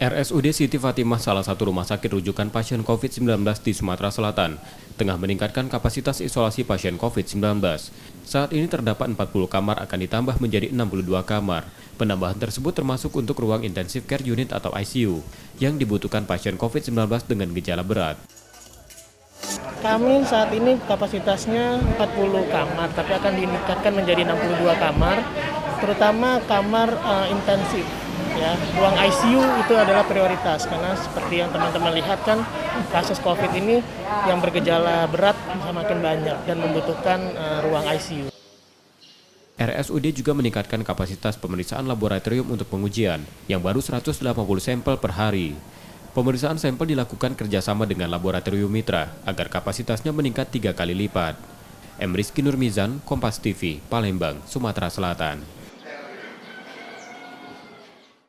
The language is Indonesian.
RSUD Siti Fatimah, salah satu rumah sakit rujukan pasien COVID-19 di Sumatera Selatan, tengah meningkatkan kapasitas isolasi pasien COVID-19. Saat ini terdapat 40 kamar akan ditambah menjadi 62 kamar. Penambahan tersebut termasuk untuk ruang intensive care unit atau ICU yang dibutuhkan pasien COVID-19 dengan gejala berat. Kami saat ini kapasitasnya 40 kamar, tapi akan ditingkatkan menjadi 62 kamar, terutama kamar intensif. Ya, ruang ICU itu adalah prioritas karena seperti yang teman-teman lihat kan kasus COVID ini yang bergejala berat semakin banyak dan membutuhkan ruang ICU. RSUD juga meningkatkan kapasitas pemeriksaan laboratorium untuk pengujian yang baru 180 sampel per hari. Pemeriksaan sampel dilakukan kerjasama dengan laboratorium mitra agar kapasitasnya meningkat 3 kali lipat. M. Rizky Nurmizan, Kompas TV, Palembang, Sumatera Selatan.